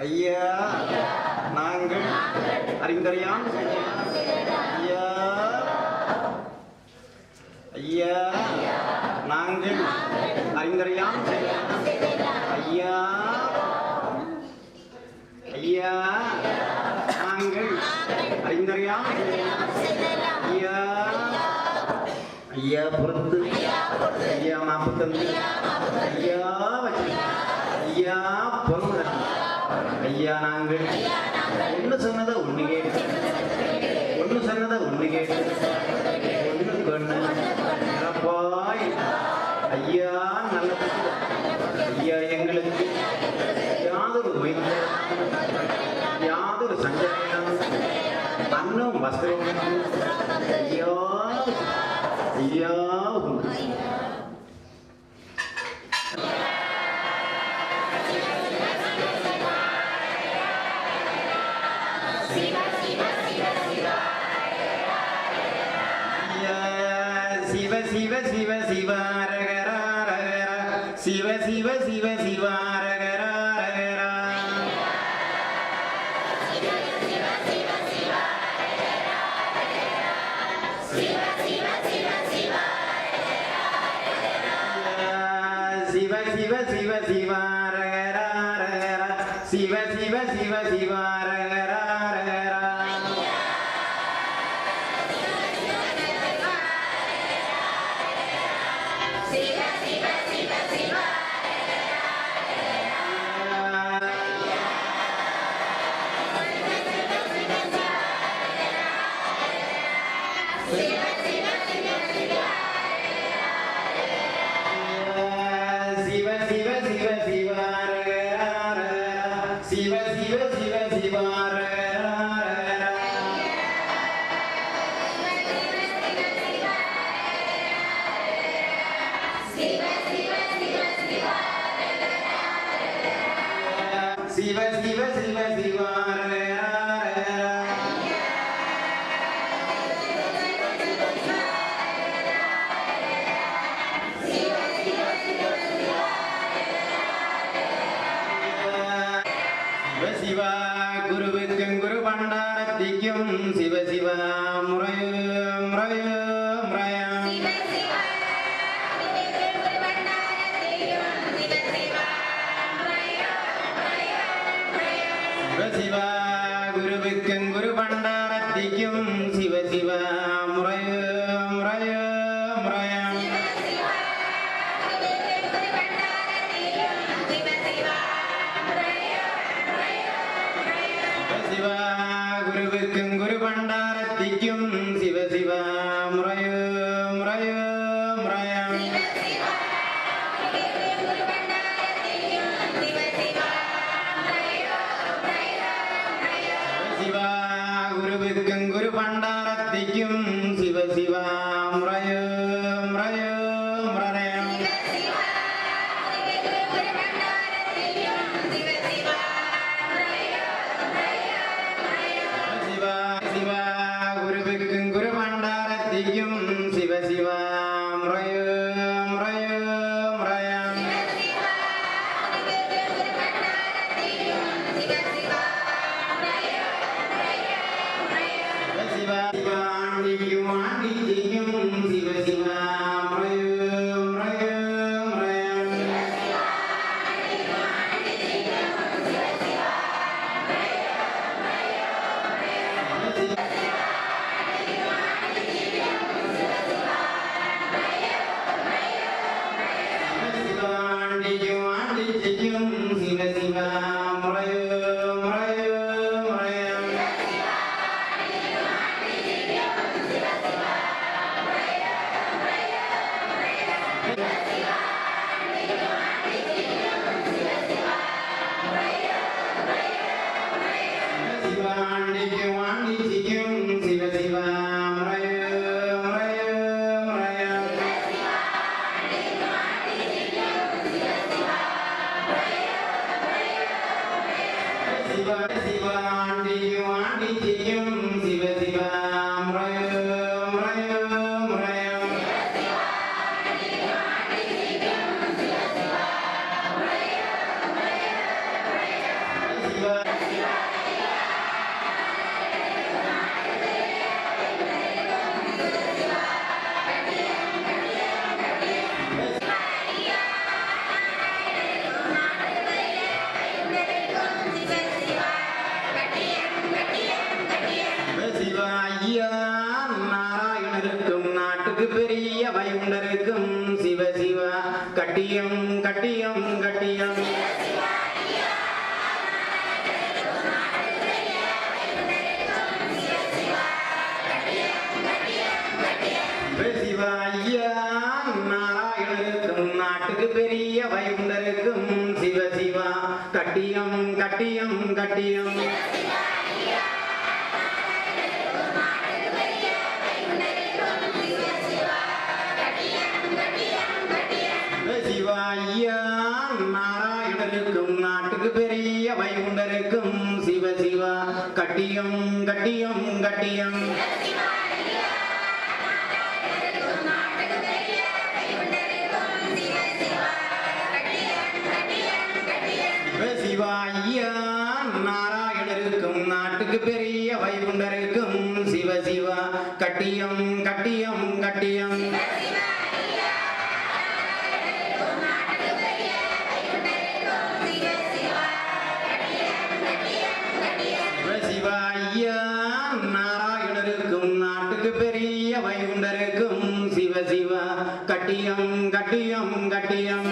ஐயா நாங்கள் அறிந்தறியான் ஐயா ஐயா நாங்கள் அறிந்தறியான் ஐயா ஐயா நாங்கள் அறிந்தறியான் ஐயா ஐயா பொறுத்து ஐயா மாப்பு தந்து ஐயா வச்சு ஐயா பொருள் ஐயா நாங்கள் ஒன்று சொன்னதை ஒன்று கேட்டு ஒன்று சொன்னதை ஒன்று கேட்டு ஒன்று கொண்டு பாய் ஐயா நல்ல ஐயா எங்களுக்கு யாதொரு யாதொரு சஞ்சலம் அன்னம் வஸ்திரம் ஐயா ஐயா சிவ சிவ சிவ சிவ ரகரா ரகரா சிவ சிவ சிவ சிவ ரகரா ரகரா சிவ சிவ சிவ சிவ ரகரா ரகரா சிவ சிவ சிவ சிவ ரகரா ரகரா சிவ சிவ சிவ சிவ ரகரா ரகரா சிவ சிவ சிவ சிவ ரகரா ரகரா சிவ சிவ சிவ சிவ ரகரா ரகரா சிவ குருவுக்கும் குரு பண்டாரத்திக்கும் சிவ சிவ முறையோ முறையோ முறையாம் சிவ சிவ குருவுக்கும் குரு பண்டாரத்திக்கும் சிவ சிவ முறையோ முறையோ முறையாம் சிவ குருவுக்கும் குரு பண்டாரத்திக்கும் சிவ சிவ முறையோ முறையோ முறையாம் சிவ குருவுக்கும் குரு பண்டாரத்திக்கும் சிவ சிவ முறையோ முறையோ முறையாம் சிவ சிவ குருவுக்கும் குரு பண்டாரத்திக்கும் சிவ சிவ முறையோ முறையோ முறையாம் சிவ சிவ ஆண்டிக்கும் ஆண்டிக்கும் சிவ சிவ முறையோ முறையோ முறையாம் ஆண்டிக்கும் சிவ சிவ முறையோ முறையோ முறையாம் சிவ ஆண்டிக்கும் ஆண்டிக்கும் சிவ சிவ முறையோ முறையோ முறையாம் சிவ சிவ ஆண்டிக்கும் ஆண்டிக்கும் சிவ சிவ முறையோ முறையோ முறையாம் சிவ கட்டியம் கட்டியம் கட்டியம் சிவாய்யா நாராயணருக்கும் நாட்டுக்கு பெரிய வைகுண்டருக்கும் சிவ சிவா கட்டியம் கட்டியம் கட்டியம் சிவாய்யா நாராயணருக்கும் நாட்டுக்கு பெரிய வைகுண்டருக்கும் சிவ சிவா கட்டியம் கட்டியம் கட்டியம் சிவாய்யா நாராயணருக்கும் நாட்டுக்கு பெரிய வைகுண்டருக்கும் சிவ சிவா கட்டியம் கட்டியம் கட்டியம்